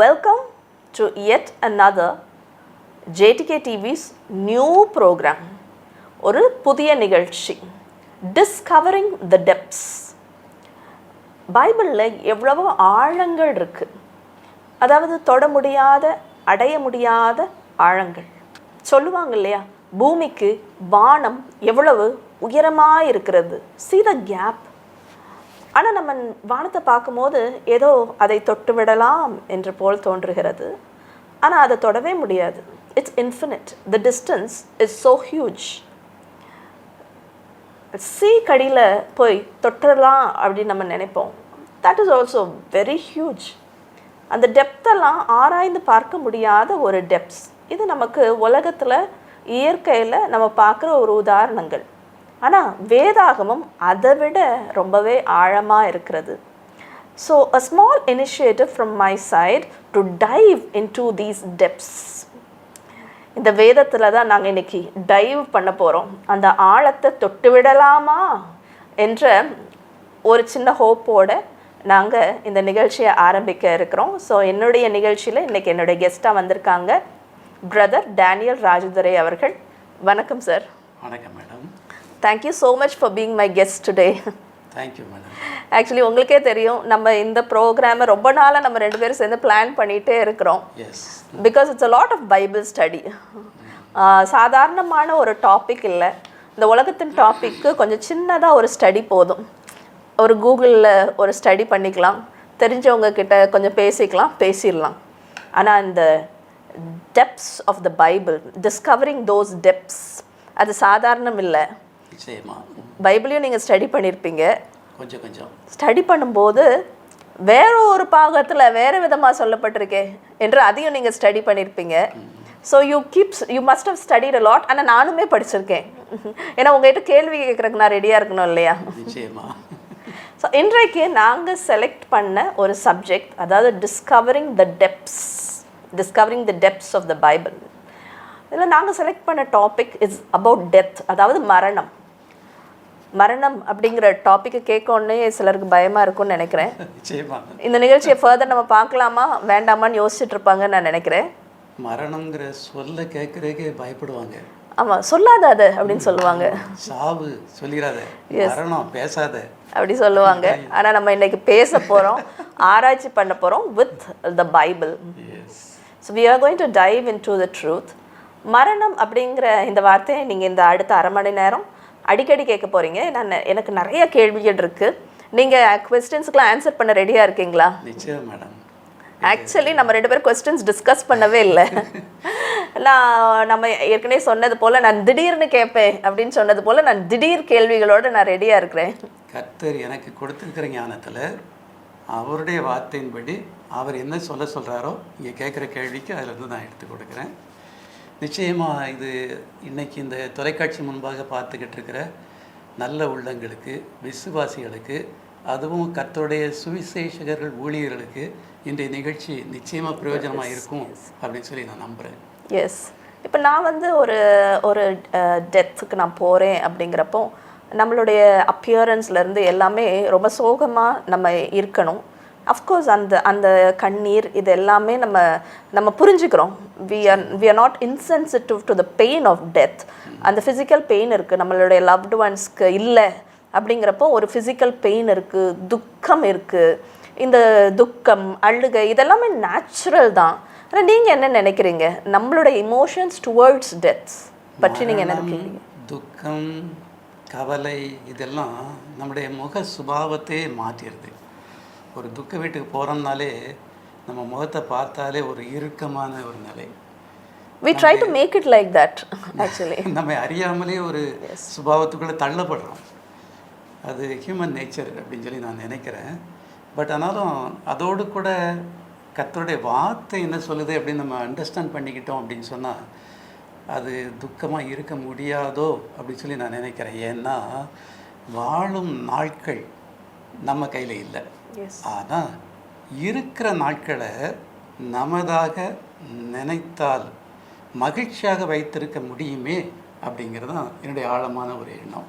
Welcome to yet another JTK TV's new program. ஒரு புதிய நிகழ்ச்சி டிஸ்கவரிங் த டெப்த்ஸ். பைபிளில் எவ்வளவோ ஆழங்கள் இருக்குது, அதாவது தொட முடியாத அடைய முடியாத ஆழங்கள். சொல்லுவாங்க இல்லையா, பூமிக்கு வானம் எவ்வளவு உயரமாக இருக்கிறது, see the gap. ஆனால் நம்ம வானத்தை பார்க்கும்போது ஏதோ அதை தொட்டு விடலாம் என்று போல் தோன்றுகிறது, ஆனால் அதை தொடவே முடியாது. It's infinite, the distance is so huge. Sea கடியில் போய் தொட்டுடலாம் அப்படின்னு நம்ம நினைப்போம். That is also very huge. அந்த டெப்த்தெல்லாம் ஆராய்ந்து பார்க்க முடியாத ஒரு டெப்த்ஸ். இது நமக்கு உலகத்தில் இயற்கையில் நம்ம பார்க்குற ஒரு உதாரணங்கள். ஆனால் வேதாகமம் அதை விட ரொம்பவே ஆழமாக இருக்கிறது. So a small initiative from my side to dive into these depths. இந்த வேதத்தில் தான் நாங்கள் இன்றைக்கி டைவ் பண்ண போகிறோம். அந்த ஆழத்தை தொட்டு விடலாமா என்ற ஒரு சின்ன ஹோப்போடு நாங்கள் இந்த நிகழ்ச்சியை ஆரம்பிக்க இருக்கிறோம். ஸோ என்னுடைய நிகழ்ச்சியில் இன்றைக்கி என்னுடைய கெஸ்ட்டாக வந்திருக்காங்க பிரதர் டேனியல் ராஜதுரை அவர்கள். வணக்கம் சார். வணக்கம் madam. Thank you so much for being my guest today. Thank you madam. Actually உங்களுக்கே தெரியும், நம்ம இந்த ப்ரோக்ராமை ரொம்ப நாளாக நம்ம ரெண்டு பேரும் சேர்ந்து பிளான் பண்ணிகிட்டே இருக்கிறோம். Yes, because it's a lot of Bible study. சாதாரணமான ஒரு டாபிக் இல்லை, இந்த உலகத்தின் டாப்பிக்கு கொஞ்சம் சின்னதாக ஒரு ஸ்டடி போதும். ஒரு கூகுளில் ஒரு ஸ்டடி பண்ணிக்கலாம், தெரிஞ்சவங்க கிட்ட கொஞ்சம் பேசிடலாம். ஆனால் இந்த depths of the Bible, discovering those depths, அது சாதாரணம் இல்லை. பைபிளையும் நீங்கள் ஸ்டடி பண்ணியிருப்பீங்க. கொஞ்சம் ஸ்டடி பண்ணும்போது வேற ஒரு பாகத்தில் வேறு விதமாக சொல்லப்பட்டிருக்கே என்று அதையும் நீங்கள் ஸ்டடி பண்ணியிருப்பீங்க. So you must have studied a lot. ஆனால் நானுமே படிச்சிருக்கேன். ஏன்னா உங்கள்கிட்ட கேள்வி கேட்குறதுக்கு நான் ரெடியாக இருக்கணும் இல்லையா? ஸோ இன்றைக்கு நாங்கள் செலக்ட் பண்ண ஒரு சப்ஜெக்ட், அதாவது discovering the depths of the Bible. இதில் நாங்கள் செலக்ட் பண்ண டாபிக் இஸ் அபவுட் டெத், அதாவது மரணம் அப்படிங்கிற டாப்பிக்கை கேட்கணுன்னே சிலருக்கு பயமாக இருக்கும்னு நினைக்கிறேன். இந்த நிகழ்ச்சியை ஃபர்தர் நம்ம பார்க்கலாமா வேண்டாமான்னு யோசிச்சுட்டு இருப்பாங்கன்னு நான் நினைக்கிறேன். மரணம்ங்கிற சொல்ல கேட்குறதுக்கே பயப்படுவாங்க. ஆமாம், சொல்லாத அது அப்படின்னு சொல்லுவாங்க. சாவு சொல்லிடாத, மரணம் பேசாத அப்படி சொல்லுவாங்க. ஆனால் நம்ம இன்னைக்கு பேச போகிறோம், ஆராய்ச்சி பண்ண போகிறோம் with the Bible. So we are going to dive into the truth. மரணம் அப்படிங்கிற இந்த வார்த்தையை நீங்கள் இந்த அடுத்த அரை மணி நேரம் அடிக்கடி கேட்க போகிறீங்க. எனக்கு நிறைய கேள்விகள் இருக்குது. நீங்கள் கொஸ்டின்ஸுக்கெலாம் ஆன்சர் பண்ண ரெடியாக இருக்கீங்களா? நிச்சயம் மேடம். ஆக்சுவலி நம்ம ரெண்டு பேரும் கொஸ்டின்ஸ் டிஸ்கஸ் பண்ணவே இல்லை. நம்ம ஏற்கனவே சொன்னது போல் நான் திடீர்னு கேட்பேன் அப்படின்னு சொன்னது போல் நான் திடீர் கேள்விகளோடு நான் ரெடியாக இருக்கிறேன். கர்த்தர் எனக்கு கொடுத்துருக்கிற ஞானத்தில் அவருடைய வார்த்தையின்படி அவர் என்ன சொல்கிறாரோ இங்கே கேட்குற கேள்விக்கு அதிலிருந்து நான் எடுத்து கொடுக்குறேன். நிச்சயமாக இது இன்றைக்கி இந்த தொலைக்காட்சி முன்பாக பார்த்துக்கிட்டு இருக்கிற நல்ல உள்ளங்களுக்கு, விசுவாசிகளுக்கு, அதுவும் கர்த்தருடைய சுவிசேஷகர்கள், ஊழியர்களுக்கு இன்றைய நிகழ்ச்சி நிச்சயமாக பிரயோஜனமாக இருக்கும் அப்படின்னு சொல்லி நான் நம்புகிறேன். எஸ். இப்போ நான் ஒரு டெத்துக்கு நான் போகிறேன் அப்படிங்கிறப்போ நம்மளுடைய அப்பியரன்ஸ்லேருந்து எல்லாமே ரொம்ப சோகமாக நம்ம இருக்கணும். அஃப்கோர்ஸ் அந்த கண்ணீர் இது எல்லாமே நம்ம புரிஞ்சுக்கிறோம். We are not insensitive to the pain of death. அந்த ஃபிசிக்கல் பெயின் இருக்குது, நம்மளுடைய லவ்டு ஒன்ஸ்க்கு இல்லை அப்படிங்கிறப்போ ஒரு ஃபிசிக்கல் பெயின் இருக்குது, துக்கம் இருக்குது. இந்த துக்கம், அழுகை இதெல்லாமே நேச்சுரல் தான். ஆனால் நீங்கள் என்ன நினைக்கிறீங்க, நம்மளுடைய இமோஷன்ஸ் டுவர்ட்ஸ் டெத்ஸ் பற்றி நீங்கள் என்ன நினைக்கிறீங்க? துக்கம், கவலை இதெல்லாம் நம்முடைய முக சுபாவத்தையே மாற்றிடுது. ஒரு துக்க வீட்டுக்கு போகிறோம்னாலே நம்ம முகத்தை பார்த்தாலே ஒரு இறுக்கமான ஒரு நிலை. We try to make it like that actually. நம்ம அறியாமலே ஒரு சுபாவத்துக்குள்ளே தள்ளப்படுறோம். அது ஹியூமன் நேச்சர் அப்படின்னு சொல்லி நான் நினைக்கிறேன். பட் ஆனாலும் அதோடு கூட கர்த்தருடைய வார்த்தை என்ன சொல்லுது அப்படின்னு நம்ம அண்டர்ஸ்டாண்ட் பண்ணிக்கிட்டோம் அப்படின்னு சொன்னால் அது துக்கமாக இருக்க முடியாதோ அப்படின்னு சொல்லி நான் நினைக்கிறேன். ஏன்னா வாழும் நாட்கள் நம்ம கையில் இல்லை, ஆனால் இருக்கிற நாட்களை நமதாக நினைத்தால் மகிழ்ச்சியாக வைத்திருக்க முடியுமே அப்படிங்கிறது தான் என்னுடைய ஆழமான ஒரு எண்ணம்.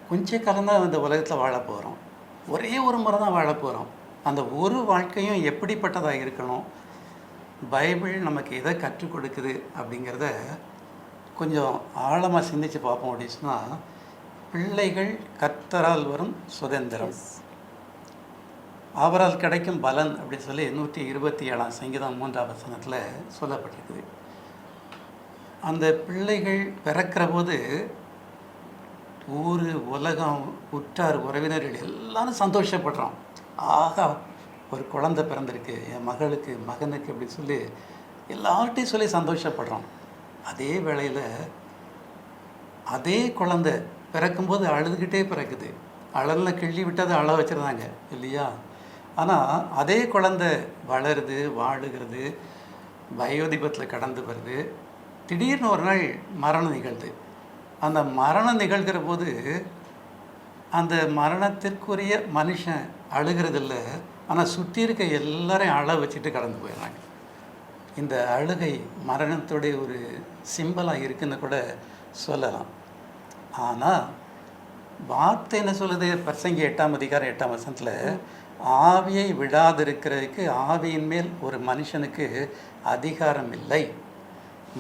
கொஞ்ச காலம்தான் இந்த உலகத்தில் வாழ போகிறோம், ஒரே ஒரு முறை தான் வாழ போகிறோம். அந்த ஒரு வாழ்க்கையும் எப்படிப்பட்டதாக இருக்கணும், பைபிள் நமக்கு எதை கற்றுக் கொடுக்குது அப்படிங்கிறத கொஞ்சம் ஆழமாக சிந்திச்சு பார்ப்போம் அப்படின்னு சொன்னால், பிள்ளைகள் கர்த்தரால் வரும் சுதந்திரம், அவரால் கிடைக்கும் பலன் அப்படின்னு சொல்லி 127 சங்கீதம் 3ஆம் வசனத்தில் சொல்லப்பட்டிருக்குது. அந்த பிள்ளைகள் பிறக்கிற போது ஊர் உலகம் உற்றார் உறவினர்கள் எல்லாரும் சந்தோஷப்படுறோம். ஆகா, ஒரு குழந்தை பிறந்திருக்கு, என் மகளுக்கு மகனுக்கு அப்படின்னு சொல்லி எல்லார்ட்டையும் சொல்லி சந்தோஷப்படுறோம். அதே வேளையில் அதே குழந்தை பிறக்கும்போது அழுதுகிட்டே பிறக்குது. அழலில் கிள்ளி விட்டதை அழ வச்சுருந்தாங்க இல்லையா? ஆனால் அதே குழந்தை வளருது, வாழுகிறது, வயோதிபத்தில் கடந்து வருது. திடீர்னு ஒரு நாள் மரணம் நிகழ்து. அந்த மரணம் நிகழ்கிற போது அந்த மரணத்திற்குரிய மனுஷன் அழுகிறதில்ல, ஆனால் சுற்றி இருக்க எல்லாரையும் அழ வச்சுட்டு கடந்து போயிடுறாங்க. இந்த அழுகை மரணத்துடைய ஒரு சிம்பலாக இருக்குன்னு கூட சொல்லலாம். ஆனால் வார்த்தை என்ன சொல்லுது? பிரசங்கி 8ஆம் அதிகாரம் 8ஆம் வசனத்தில், ஆவியை விடாதிருக்கிறதுக்கு ஆவியின் மேல் ஒரு மனுஷனுக்கு அதிகாரம் இல்லை,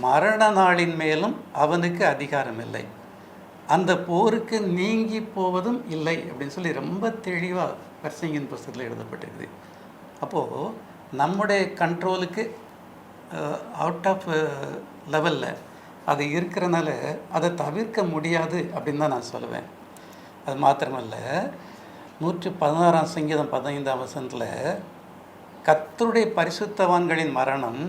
மரண நாளின் மேலும் அவனுக்கு அதிகாரம் இல்லை, அந்த போருக்கு நீங்கி போவதும் இல்லை அப்படின்னு சொல்லி ரொம்ப தெளிவாக பிரசங்கின் புஸ்தகத்தில் எழுதப்பட்டிருக்குது. அப்போது நம்முடைய கண்ட்ரோலுக்கு அவுட் ஆஃப் லெவலில் அது இருக்கிறனால அதை தவிர்க்க முடியாது அப்படின்னு தான் நான் சொல்லுவேன். அது மாத்திரமல்ல, 116ஆம் சங்கீதம் 15ஆம் வசனத்தில், கர்த்தருடைய பரிசுத்தவான்களின் மரணம்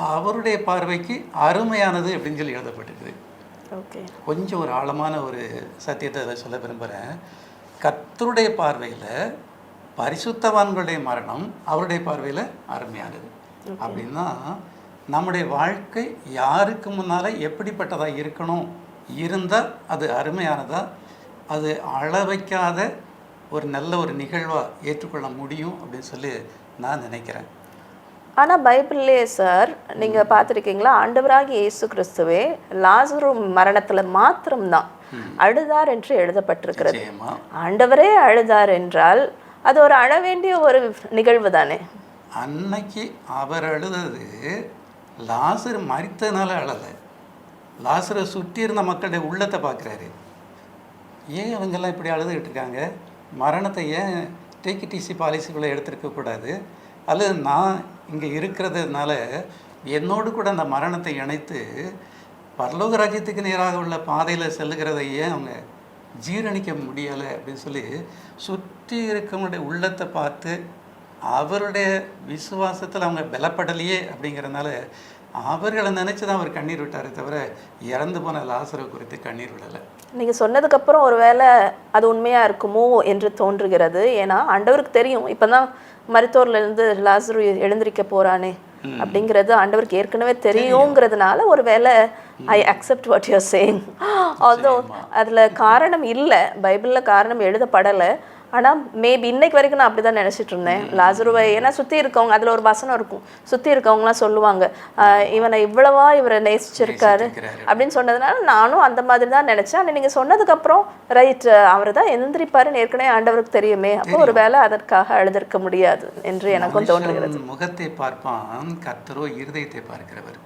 அவருடைய பார்வைக்கு அருமையானது அப்படின்னு சொல்லி எழுதப்பட்டிருக்குது. ஓகே, கொஞ்சம் ஒரு ஆழமான ஒரு சத்தியத்தை அதை சொல்ல விரும்புகிறேன். கர்த்தருடைய பார்வையில் பரிசுத்தவான்களுடைய மரணம் அவருடைய பார்வையில் அருமையானது. அப்படின்னா நம்முடைய வாழ்க்கை யாருக்கு முன்னால் எப்படிப்பட்டதாக இருக்கணும், இருந்தால் அது அருமையானதா, அது அழ வைக்காத ஒரு நல்ல ஒரு நிகழ்வாக ஏற்றுக்கொள்ள முடியும் அப்படின்னு சொல்லி நான் நினைக்கிறேன். ஆனால் பைபிள்லே சார் நீங்கள் பார்த்துருக்கீங்களா, ஆண்டவராகிய இயேசு கிறிஸ்துவே லாசரு மரணத்தில் மாத்திரம்தான் அழுதார் என்று எழுதப்பட்டிருக்கிறது. ஆண்டவரே அழுதார் என்றால் அது ஒரு அழ வேண்டிய ஒரு நிகழ்வு தானே. அன்னைக்கு அவர் அழுதது லாசர் மரித்ததுனால அழலை. லாசரை சுற்றி இருந்த மக்களுடைய உள்ளத்தை பார்க்குறாரு. ஏன் அவங்கெல்லாம் இப்படி அழுதுகிட்டு இருக்காங்க? மரணத்தை ஏன் டேக்கிடிசி பாலிசிக்குள்ளே எடுத்துருக்கக்கூடாது? அல்லது நான் இங்கே இருக்கிறதுனால என்னோடு கூட அந்த மரணத்தை இணைத்து பரலோக ராஜ்யத்துக்கு நேராக உள்ள பாதையில் செல்லுகிறதை ஏன் அவங்க ஜீரணிக்க முடியலை அப்படின்னு சொல்லி சுற்றி இருக்கவங்களுடைய உள்ளத்தை பார்த்து அவருடைய விசுவாசத்தில் அவங்க பலப்படலையே அப்படிங்கிறதுனால அவர்களை நினச்சி தான் அவர் கண்ணீர் விட்டாரே தவிர இறந்து போன லாசரை குறித்து கண்ணீர் விடலை. நீங்கள் சொன்னதுக்கப்புறம் ஒரு வேளை அது உண்மையாக இருக்குமோ என்று தோன்றுகிறது. ஏன்னா ஆண்டவருக்கு தெரியும், இப்போ தான் மருத்துவர்லேருந்து லாசரு எழுந்திருக்க போகிறானே அப்படிங்கிறது ஆண்டவருக்கு ஏற்கனவே தெரியுங்கிறதுனால ஒரு வேளை I accept what you are saying. Although அதில் காரணம் இல்லை, பைபிளில் காரணம் எழுதப்படலை. ஆனால் மேபி இன்னைக்கு வரைக்கும் நான் அப்படி தான் நினச்சிட்டு இருந்தேன் லாசருவை. ஏன்னா சுற்றி இருக்கவங்க, அதில் ஒரு வசனம் இருக்கும், சுற்றி இருக்கவங்களாம் சொல்லுவாங்க இவனை இவ்வளவா இவரை நேசிச்சிருக்காரு அப்படின்னு சொன்னதுனால நானும் அந்த மாதிரி தான் நினச்சேன். ஆனால் நீங்கள் சொன்னதுக்கப்புறம் ரைட், அவர் தான் எழுந்திருப்பாருன்னு ஏற்கனவே ஆண்டவருக்கு தெரியுமே, அப்போ ஒரு வேளை அதற்காக அழுதிருக்க முடியாது என்று எனக்கும் தோன்றுகிறது. முகத்தை பார்ப்பான், கர்த்தரோ இருதயத்தை பார்க்கிறவர்.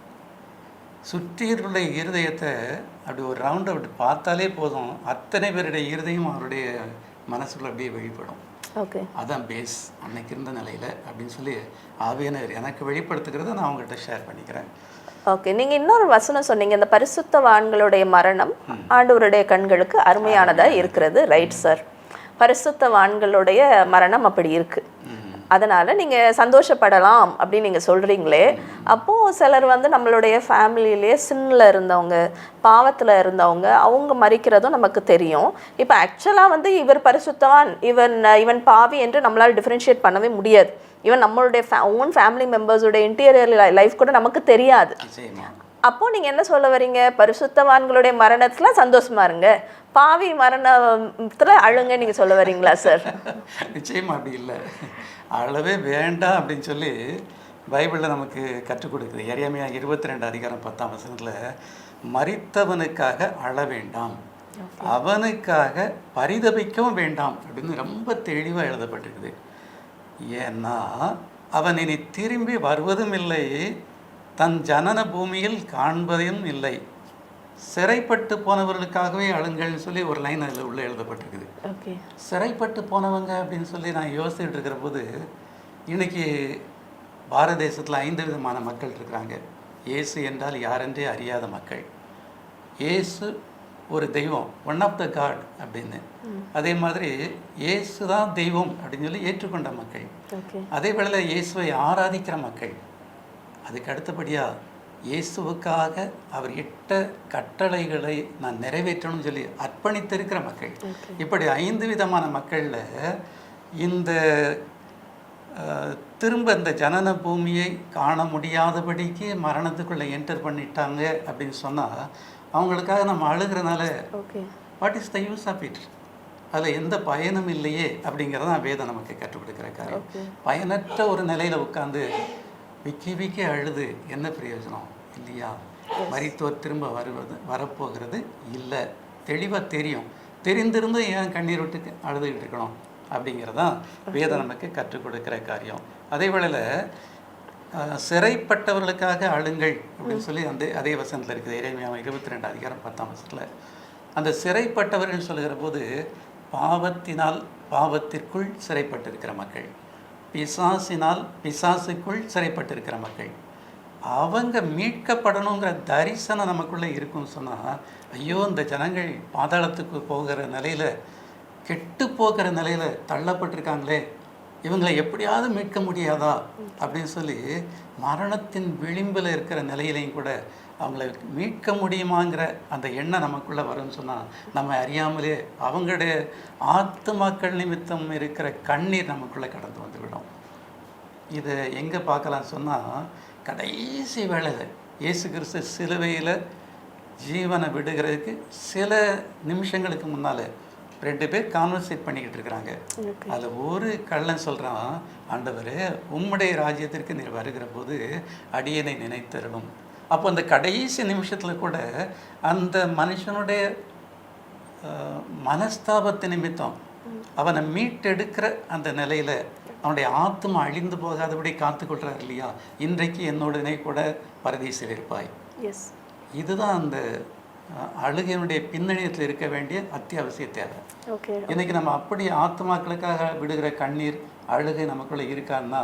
சுற்றியுள்ள இருதயத்தை அப்படி ஒரு ரவுண்ட் அப்படி பார்த்தாலே போதும், அத்தனை பேருடைய இருதயம் அவருடைய மனசுக்குள்ள அப்படியே வெளிப்படும். ஓகே, அதான் பேஸ் அன்னைக்கு இருந்த நிலையில் அப்படின்னு சொல்லி ஆவியானவர் எனக்கு வெளிப்படுத்துகிறத நான் அவங்கள்ட்ட ஷேர் பண்ணிக்கிறேன். ஓகே, நீங்கள் இன்னொரு வசனம் சொன்னீங்க, இந்த பரிசுத்தவான்களுடைய மரணம் ஆண்டவருடைய கண்களுக்கு அருமையானதாக இருக்கிறது. ரைட் சார், பரிசுத்தவான்களுடைய மரணம் அப்படி இருக்கு, அதனால் நீங்கள் சந்தோஷப்படலாம் அப்படின்னு நீங்கள் சொல்கிறீங்களே. அப்போது சிலர் வந்து நம்மளுடைய ஃபேமிலியிலே சின்னில் இருந்தவங்க, பாவத்தில் இருந்தவங்க, அவங்க மறிக்கிறதும் நமக்கு தெரியும். இப்போ ஆக்சுவலாக வந்து இவர் பரிசுத்தவான், இவன் பாவி என்று நம்மளால் டிஃப்ரென்ஷியேட் பண்ணவே முடியாது. ஈவன் நம்மளுடைய ஓன் ஃபேமிலி மெம்பர்ஸோட இன்டீரியர் லைஃப் கூட நமக்கு தெரியாது. அப்போது நீங்கள் என்ன சொல்ல வரீங்க? பரிசுத்தவான்களுடைய மரணத்தில் சந்தோஷமா இருங்க, பாவி மரணத்தில் அழுங்க நீங்கள் சொல்ல வரீங்களா சார்? நிச்சயமா அப்படி இல்லை, அழவே வேண்டாம் அப்படின்னு சொல்லி பைபிளில் நமக்கு கற்றுக் கொடுக்குது. எரேமியா 22 அதிகாரம் 10ஆம் வசனத்தில், மரித்தவனுக்காக அழ வேண்டாம், அவனுக்காக பரிதபிக்கவும் வேண்டாம் அப்படின்னு ரொம்ப தெளிவாக எழுதப்பட்டிருக்குது. ஏன்னா அவன் இனி திரும்பி வருவதும் இல்லை, தன் ஜனன பூமியில் காண்பதும் இல்லை. சிறைப்பட்டு போனவர்களுக்காகவே அழுங்கள்னு சொல்லி ஒரு லைன் அதில் உள்ள எழுதப்பட்டிருக்குது. ஓகே, சிறைப்பட்டு போனவங்க அப்படின்னு சொல்லி நான் யோசிச்சுட்டு இருக்கிற போது, இன்னைக்கு பாரத தேசத்தில் 5 விதமான மக்கள் இருக்கிறாங்க. இயேசு என்றால் யாரென்றே அறியாத மக்கள், இயேசு ஒரு தெய்வம், ஒன் ஆஃப் த காட் அப்படின்னு, அதே மாதிரி இயேசு தான் தெய்வம் அப்படின்னு சொல்லி ஏற்றுக்கொண்ட மக்கள், அதே வேளையில் இயேசுவை ஆராதிக்கிற மக்கள், அதுக்கு அடுத்தபடியாக இயேசுவுக்காக அவர் இட்ட கட்டளைகளை நான் நிறைவேற்றணும்னு சொல்லி அர்ப்பணித்திருக்கிற மக்கள். இப்படி 5 விதமான மக்களில் இந்த திரும்ப இந்த ஜனன பூமியை காண முடியாதபடிக்கு மரணத்துக்குள்ளே என்டர் பண்ணிட்டாங்க அப்படின்னு சொன்னால், அவங்களுக்காக நம்ம அழுகிறனால what is the use of it? அதில் எந்த பயனும் இல்லையே அப்படிங்கிறதான் வேதம் நமக்கு கற்றுக் கொடுக்குற காரியம். பயனற்ற ஒரு நிலையில் உட்காந்து விக்கி அழுது என்ன பிரயோஜனம் இல்லையா? மரித்தோர் திரும்ப வரப்போகிறது இல்லை, தெளிவாக தெரியும். தெரிந்திருந்தும் ஏன் கண்ணீர் விட்டு அழுதுகிட்டு இருக்கணும் அப்படிங்கிறதான் வேதம் நமக்கு கற்றுக் கொடுக்குற காரியம். அதே வேளையில் சிறைப்பட்டவர்களுக்காக அழுங்கள் அப்படின்னு சொல்லி அதே வசனத்தில் இருக்குது. எரேமியா 22 அதிகாரம் 10ஆம் வசனத்தில் அந்த சிறைப்பட்டவர்கள் சொல்லுகிற போது, பாவத்தினால் பாவத்திற்குள் சிறைப்பட்டிருக்கிற மக்கள், பிசாசினால் பிசாசுக்குள் சிறைப்பட்டிருக்கிற மக்கள், அவங்க மீட்கப்படணுங்கிற தரிசனம் நமக்குள்ளே இருக்குன்னு சொன்னால், ஐயோ இந்த ஜனங்கள் பாதாளத்துக்கு போகிற நிலையில், கெட்டு போகிற நிலையில் தள்ளப்பட்டிருக்காங்களே, இவங்களை எப்படியாவது மீட்க முடியாதா அப்படின்னு சொல்லி மரணத்தின் விளிம்பில் இருக்கிற நிலையிலையும் கூட அவங்கள மீட்க முடியுமாங்கிற அந்த எண்ணம் நமக்குள்ளே வரும்னு சொன்னால், நம்ம அறியாமலே அவங்களுடைய ஆத்துமாக்கள் நிமித்தம் இருக்கிற கண்ணீர் நமக்குள்ளே கடந்து வந்துவிடும். இதை எங்கே பார்க்கலான்னு சொன்னால், கடைசி வேளையில் இயேசு கிறிஸ்து சிலுவையில் ஜீவனை விடுகிறதுக்கு சில நிமிஷங்களுக்கு முன்னால் 2 பேர் கான்வர்சேட் பண்ணிக்கிட்டு இருக்கிறாங்க. அதில் ஒரு கள்ளன் சொல்கிறான், ஆண்டவரே உம்முடைய ராஜ்யத்திற்கு நீர் வருகிற போது அடியனை நினைத்தருளும். அப்போ அந்த கடைசி நிமிஷத்தில் கூட அந்த மனுஷனுடைய மனஸ்தாபத்து நிமித்தம் அவனை மீட்டெடுக்கிற அந்த நிலையில் அவனுடைய ஆத்மா அழிந்து போகாதபடி காத்துக்கொள்கிறார் இல்லையா? இன்றைக்கு என்னுடனே கூட பரதீசில் இருப்பாய். இதுதான் அந்த அழுகையினுடைய பின்னணியத்தில் இருக்க வேண்டிய அத்தியாவசிய தேவை. இன்னைக்கு நம்ம அப்படி ஆத்மாக்களுக்காக விடுகிற கண்ணீர் அழுகை நமக்குள்ளே இருக்கான்னா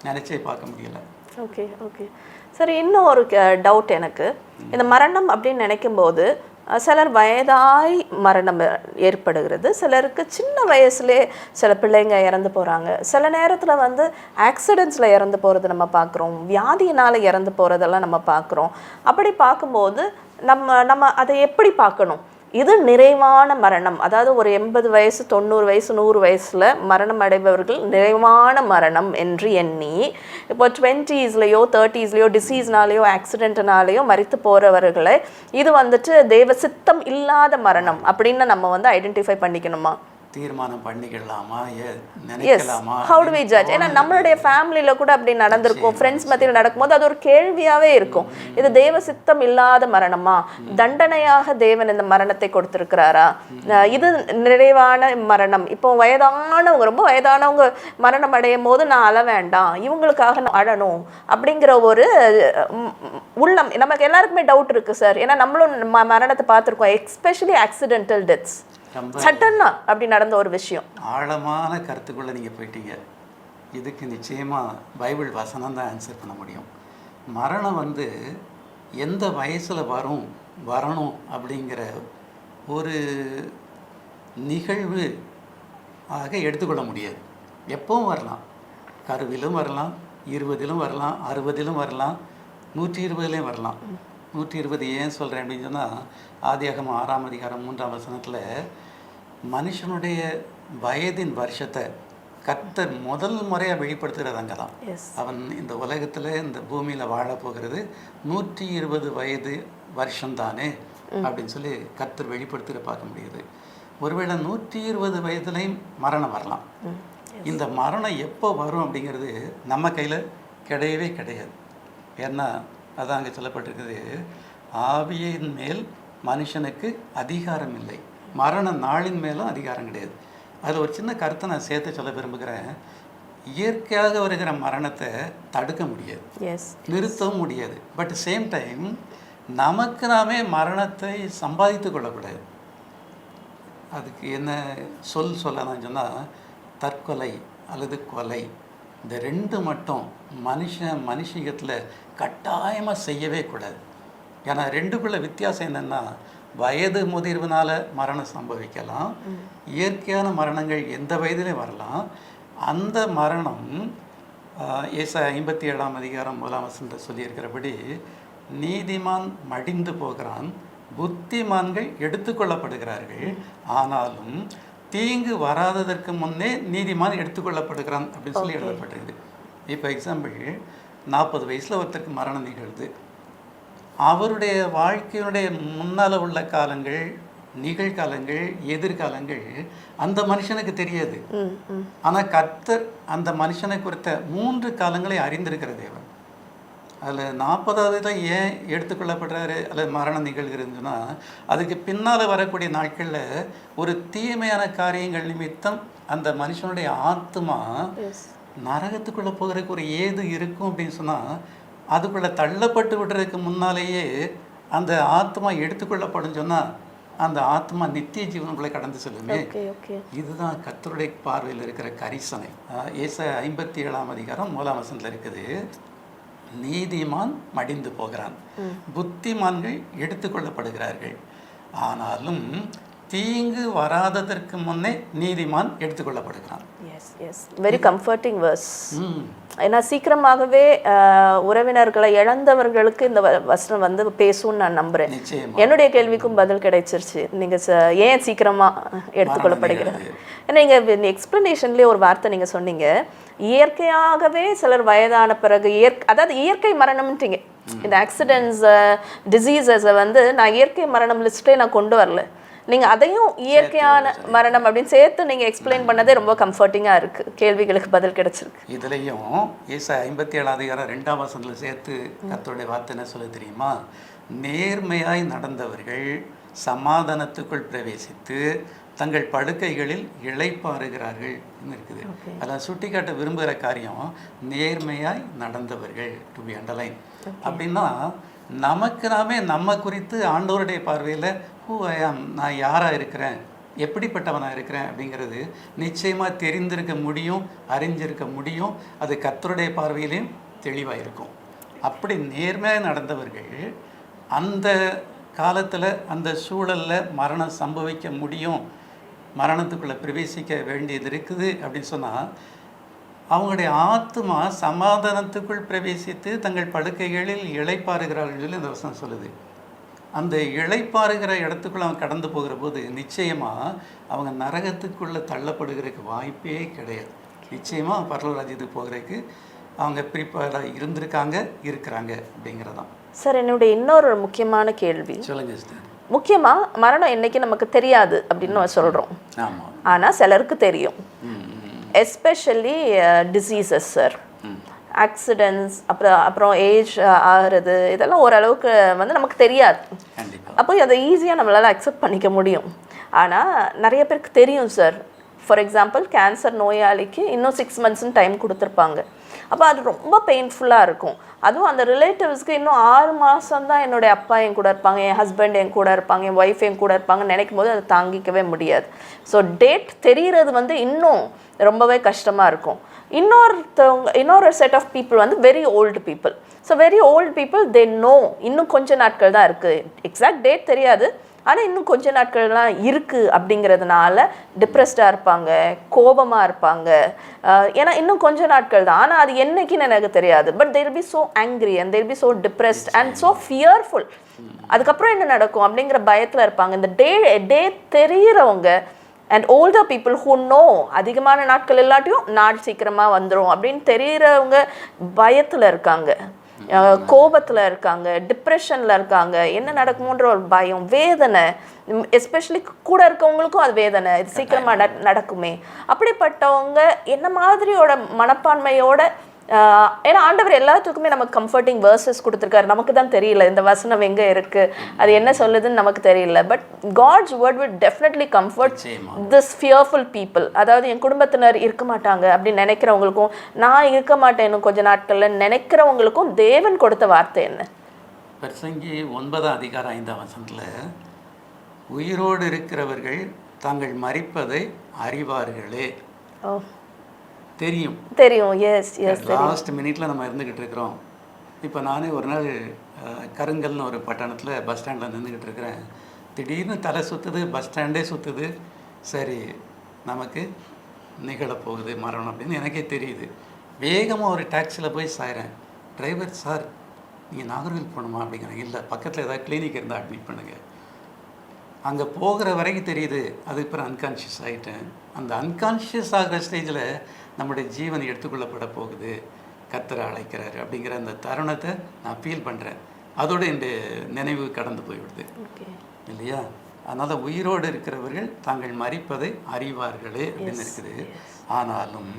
நினைச்சே பார்க்க முடியல. ஓகே ஓகே சரி, இன்னும் ஒரு டவுட் எனக்கு. இந்த மரணம் அப்படின்னு நினைக்கும் போது சிலர் வயதாய் மரணம் ஏற்படுகிறது, சிலருக்கு சின்ன வயசுலேயே சில பிள்ளைங்க இறந்து போகிறாங்க, சில நேரத்தில் வந்து ஆக்சிடெண்ட்ஸில் இறந்து போகிறது நம்ம பார்க்குறோம், வியாதியினால் இறந்து போகிறதெல்லாம் நம்ம பார்க்குறோம். அப்படி பார்க்கும்போது நம்ம அதை எப்படி பார்க்கணும்? இது நிறைவான மரணம், அதாவது ஒரு 80 வயசு 90 வயசு 100 வயசில் மரணம் அடைபவர்கள் நிறைவான மரணம் என்று எண்ணி, இப்போ 20ஸ்லையோ 30ஸ்லையோ டிசீஸ்னாலேயோ ஆக்சிடென்ட்னாலேயோ மரித்து போகிறவர்களை இது வந்துட்டு தெய்வ சித்தம் இல்லாத மரணம் அப்படின்னு நம்ம வந்து ஐடென்டிஃபை பண்ணிக்கணுமா? தீர்மானம் பண்ணிக்கலாமா, நினைக்கலாமா? How do we judge? ஏன்னா நம்மளுடைய ஃபேமிலியில் கூட அப்படி நடந்திருக்கும், ஃப்ரெண்ட்ஸ் மத்தியில் நடக்கும்போது அது ஒரு கேள்வியாகவே இருக்கும். இது தெய்வ சித்தம் இல்லாத மரணமா? தண்டனையாக தேவன் இந்த மரணத்தை கொடுத்துருக்கிறாரா? இது நிறைவான மரணம். இப்போ வயதானவங்க, ரொம்ப வயதானவங்க மரணம் அடையும் போது நான் அழ வேண்டாம், இவங்களுக்காக நான் அழணும் அப்படிங்கிற ஒரு உள்ளம் நமக்கு எல்லாருக்குமே டவுட் இருக்குது சார். ஏன்னா நம்மளும் மரணத்தை பார்த்துருக்கோம், எஸ்பெஷலி ஆக்சிடென்டல் டெத்ஸ், சட்டன்னா அப்படி நடந்த ஒரு விஷயம். ஆழமான கருத்துக்குள்ளே நீங்கள் போயிட்டீங்க. இதுக்கு நிச்சயமாக பைபிள் வசனம் தான் ஆன்சர் பண்ண முடியும். மரணம் வந்து எந்த வயசில் வரணும் அப்படிங்கிற ஒரு நிகழ்வு ஆக எடுத்துக்கொள்ள முடியாது. எப்பவும் வரலாம், கருவிலும் வரலாம், 20லும் வரலாம், 60லும் வரலாம், 120லேயும் வரலாம். 120 ஏன் சொல்கிறேன் அப்படின்னு சொன்னால், ஆதியாகமம் 6ஆம் அதிகாரம் 3ஆம் வசனத்தில் மனுஷனுடைய வயதின் வருஷத்தை கர்த்தர் முதல் முறையாக வெளிப்படுத்துகிறது அங்கே தான். அவன் இந்த உலகத்தில் இந்த பூமியில் வாழப்போகிறது 120 வயது வருஷம்தானே அப்படின்னு சொல்லி கர்த்தர் வெளிப்படுத்துகிற பார்க்க முடியுது. ஒருவேளை 120 வயதுலையும் மரணம் வரலாம். இந்த மரணம் எப்போ வரும் அப்படிங்கிறது நம்ம கையில் கிடையவே கிடையாது. ஏன்னா அதான் அங்கே சொல்லப்பட்டிருக்குது, ஆவியின் மேல் மனுஷனுக்கு அதிகாரம் இல்லை, மரண நாளின் மேலும் அதிகாரம் கிடையாது. அதில் ஒரு சின்ன கருத்தை நான் சேர்த்து சொல்ல விரும்புகிறேன். இயற்கையாக வருகிற மரணத்தை தடுக்க முடியாது, நிறுத்தவும் முடியாது. பட் சேம் டைம் நமக்கு நாமே மரணத்தை சம்பாதித்து கொள்ளக்கூடாது. அதுக்கு என்ன சொல்லலாம் சொன்னால், தற்கொலை அல்லது கொலை, இந்த ரெண்டு மட்டும் மனுஷீகத்தில் கட்டாயமாக செய்யவே கூடாது. ஏன்னா ரெண்டுக்குள்ள வித்தியாசம் என்னென்னா, வயது முதிர்வுனால் மரணம் சம்பவிக்கலாம், இயற்கையான மரணங்கள் எந்த வயதிலையும் வரலாம். அந்த மரணம் ஏசாயா 57ஆம் அதிகாரம் 1ஆம் வசனத்தில் சொல்லியிருக்கிறபடி, நீதிமான் மடிந்து போகிறான், புத்திமான்கள் எடுத்துக்கொள்ளப்படுகிறார்கள், ஆனாலும் தீங்கு வராததற்கு முன்னே நீதிமான் எடுத்துக்கொள்ளப்படுகிறான் அப்படின்னு சொல்லி எழுதப்பட்டிருக்குது. இப்போ எக்ஸாம்பிள், 40 வயசில் ஒருத்தருக்கு மரணம் நிகழ்து. அவருடைய வாழ்க்கையினுடைய முன்னால் உள்ள காலங்கள், நிகழ்காலங்கள், எதிர்காலங்கள் அந்த மனுஷனுக்கு தெரியாது. ஆனால் கர்த்தர் அந்த மனுஷனை குறித்த 3 காலங்களை அறிந்திருக்கிற தேவன். அதில் 40வது ஏன் எடுத்துக்கொள்ளப்படுறாரு அல்லது மரணம் நிகழ்கிறதுன்னா, அதுக்கு பின்னால் வரக்கூடிய நாட்களில் ஒரு தீமையான காரியங்கள் நிமித்தம் அந்த மனுஷனுடைய ஆத்மா நரகத்துக்குள்ளே போகிறதுக்கு ஒரு ஏது இருக்கும் அப்படின்னு சொன்னால், அதுக்குள்ளே தள்ளப்பட்டு விடுறதுக்கு முன்னாலேயே அந்த ஆத்மா எடுத்துக்கொள்ளப்படும் சொன்னால், அந்த ஆத்மா நித்திய ஜீவனுக்குள்ளே கடந்து செல்லுமே. இதுதான் கர்த்தருடைய பார்வையில் இருக்கிற கரிசனை. ஏசாயா 57ஆம் அதிகாரம் 1ஆம் வசனத்தில் இருக்குது, நீதிமான் மடிந்து போகிறான், புத்திமான்கள் எடுத்துக்கொள்ளப்படுகிறார்கள், ஆனாலும் தீங்கு வராததற்கு முன்னே நீதிமான் எடுத்துக்கொள்ளப்படுகிறான். Very comforting verse. ஏன்னா சீக்கிரமாகவே உறவினர்களை இழந்தவர்களுக்கு இந்த வசனம் வந்து பேசும்னு நான் நம்புறேன். என்னுடைய கேள்விக்கும் பதில் கிடைச்சிருச்சு. நீங்க ஏன் சீக்கிரமா எடுத்துக்கொள்ளப்படுகிறது? ஏன்னா நீங்க எக்ஸ்பிளனேஷன்லேயே ஒரு வார்த்தை நீங்க சொன்னீங்க, இயற்கையாகவே சிலர் வயதான பிறகு அதாவது இயற்கை மரணம்ன்றீங்க. இந்த ஆக்சிடென்ட்ஸ், டிசீசஸை வந்து நான் இயற்கை மரணம் லிஸ்ட்லேயே நான் கொண்டு வரல, நீங்கள் அதையும் இயற்கையான மரணம் அப்படின்னு சேர்த்து நீங்கள் எக்ஸ்பிளைன் பண்ணதே ரொம்ப கம்ஃபர்டிங்காக இருக்குது. கேள்விகளுக்கு பதில் கிடைச்சிருக்கு. இதுலேயும் ஏசாயா 57ஆம் அதிகாரம் 2ஆம் வசனத்தில் சேர்த்து கர்த்தருடைய வார்த்தை என்ன சொல்ல தெரியுமா? நேர்மையாய் நடந்தவர்கள் சமாதானத்துக்குள் பிரவேசித்து தங்கள் படுக்கைகளில் இளைப்பாறுகிறார்கள் இருக்குது. அதில் சுட்டிக்காட்ட விரும்புகிற காரியம் நேர்மையாய் நடந்தவர்கள், டு பி அண்டர்லைன். அப்படின்னா நமக்கு நாமே நம்ம குறித்து ஆண்டவருடைய பார்வையில் ஹூ ஐ ஆம், நான் யாராக இருக்கிறேன், எப்படிப்பட்டவனாக இருக்கிறேன் அப்படிங்கிறது நிச்சயமாக தெரிந்திருக்க முடியும், அறிஞ்சிருக்க முடியும். அது கர்த்தருடைய பார்வையிலையும் தெளிவாக இருக்கும். அப்படி நேர்மையாக நடந்தவர்கள் அந்த காலத்தில் அந்த சூழலில் மரணம் சம்பவிக்க முடியும், மரணத்துக்குள்ளே பிரவேசிக்க வேண்டியது இருக்குது அப்படின்னு சொன்னால், அவங்களுடைய ஆத்மா சமாதானத்துக்குள் பிரவேசித்து தங்கள் படுக்கைகளில் இளைப்பாறுகிறார்கள் சொல்லி இந்த வசனம் சொல்லுது. அந்த இளைப்பாறுகிற இடத்துக்குள்ளே அவங்க கடந்து போகிற போது நிச்சயமாக அவங்க நரகத்துக்குள்ளே தள்ளப்படுகிறதுக்கு வாய்ப்பே கிடையாது. நிச்சயமாக பரலோக ராஜ்யத்துக்கு போகிறதுக்கு அவங்க ப்ரிப்பேர்டாக இருக்கிறாங்க அப்படிங்கிறதான். சார், என்னுடைய இன்னொரு முக்கியமான கேள்வி. சொல்லுங்க சார். முக்கியமாக மரணம் என்னைக்கு நமக்கு தெரியாது அப்படின்னு நம்ம சொல்கிறோம். ஆமாம். ஆனால் சிலருக்கு தெரியும். எஸ்பெஷலி டிசீசஸ் சார், ஆக்சிடென்ட்ஸ், அப்புறம் ஏஜ் ஆகிறது, இதெல்லாம் ஓரளவுக்கு வந்து நமக்கு தெரியாது. அப்போ அதை ஈஸியாக நம்மளால் அக்செப்ட் பண்ணிக்க முடியும். ஆனால் நிறைய பேருக்கு தெரியும் சார். ஃபார் எக்ஸாம்பிள், கேன்சர் நோயாளிக்கு இன்னும் 6 monthsன்னு டைம் கொடுத்துருப்பாங்க. அப்போ அது ரொம்ப பெயின்ஃபுல்லாக இருக்கும். அதுவும் அந்த ரிலேட்டிவ்ஸ்க்கு இன்னும் 6 மாதம் தான் என்னுடைய அப்பா என் கூட இருப்பாங்க, என் ஹஸ்பண்ட் என் கூட இருப்பாங்க, என் ஒய்ஃப் என் கூட இருப்பாங்கன்னு நினைக்கும் போது அதை தாங்கிக்கவே முடியாது. ஸோ டேட் தெரிகிறது வந்து இன்னும் ரொம்பவே கஷ்டமாக இருக்கும். இன்னொரு செட் ஆஃப் பீப்புள் வந்து very old people. So very old people they know இன்னும் கொஞ்ச நாட்கள் தான் இருக்குது, எக்ஸாக்ட் டேட் தெரியாது, ஆனால் இன்னும் கொஞ்ச நாட்கள்லாம் இருக்குது அப்படிங்கிறதுனால டிப்ரெஸ்டாக இருப்பாங்க, கோபமாக இருப்பாங்க. ஏன்னா இன்னும் கொஞ்ச நாட்கள் தான், ஆனால் அது என்னைக்குன்னு எனக்கு தெரியாது. But there be so angry and there be so depressed and so fearful. அதுக்கப்புறம் என்ன நடக்கும் அப்படிங்கிற பயத்தில் இருப்பாங்க. இந்த டே தெரிகிறவங்க and older people who know அதிகமான நாட்கள் இல்லாட்டியும் நாள் சீக்கிரமாக வந்துடும் அப்படின்னு தெரிகிறவங்க பயத்தில் இருக்காங்க, கோபத்தில் இருக்காங்க, டிப்ரெஷனில் இருக்காங்க. என்ன நடக்குமோன்ற ஒரு பயம், வேதனை. எஸ்பெஷலி கூட இருக்கவங்களுக்கும் அது வேதனை, இது சீக்கிரமாக நடக்குமே. அப்படிப்பட்டவங்க என்ன மாதிரியோட மனப்பான்மையோட ஏன்னா ஆண்டவர் எல்லாத்துக்குமே நமக்கு கம்ஃபர்டிங் வேர்சஸ் கொடுத்துருக்காரு. நமக்கு தான் தெரியல இந்த வசனம் எங்கே இருக்குது, அது என்ன சொல்லுதுன்னு நமக்கு தெரியல. But God's word will definitely comfort this fearful people. அதாவது என் குடும்பத்தினர் இருக்க மாட்டாங்க அப்படின்னு நினைக்கிறவங்களுக்கும், நான் இருக்க மாட்டேன் இன்னும் கொஞ்ச நாட்களில் நினைக்கிறவங்களுக்கும் தேவன் கொடுத்த வார்த்தை என்ன? பிரசங்கி 9:5 உயிரோடு இருக்கிறவர்கள் தாங்கள் மரிப்பதை அறிவார்களே. தெரியும். S S. லாஸ்ட் மினிட்ல நம்ம இருந்துக்கிட்டு இருக்கிறோம். இப்போ நானே ஒரு நாள் கருங்கல்னு ஒரு பட்டணத்தில் பஸ் ஸ்டாண்டில் நின்றுக்கிட்டு இருக்கிறேன். திடீர்னு தலை சுற்றுது, பஸ் ஸ்டாண்டே சுற்றுது. சரி, நமக்கு நிகழப்போகுது மரணம் அப்படின்னு எனக்கே தெரியுது. வேகமாக ஒரு டாக்ஸியில் போய் சாயிறேன். டிரைவர், சார் நீங்கள் நாகர்கோவில் போகணுமா அப்படிங்கிறாங்க. இல்லை, பக்கத்தில் ஏதாவது கிளினிக் இருந்தால் அட்மிட் பண்ணுங்கள். அங்கே போகிற வரைக்கும் தெரியுது. அதுக்கு அப்புறம் அன்கான்ஷியஸ் ஆகிட்டேன். அந்த அன்கான்ஷியஸ் ஆகிற ஸ்டேஜில் நம்முடைய ஜீவன் எடுத்துக்கொள்ளப்பட போகுது, கர்த்தரை அழைக்கிறாரு அப்படிங்கிற அந்த தருணத்தை நான் ஃபீல் பண்ணுறேன். அதோடு இந்த நினைவு கடந்து போய்விடுது இல்லையா? அதனால் உயிரோடு இருக்கிறவர்கள் தாங்கள் மரிப்பதை அறிவார்களே அப்படின்னு இருக்குது. ஆனாலும்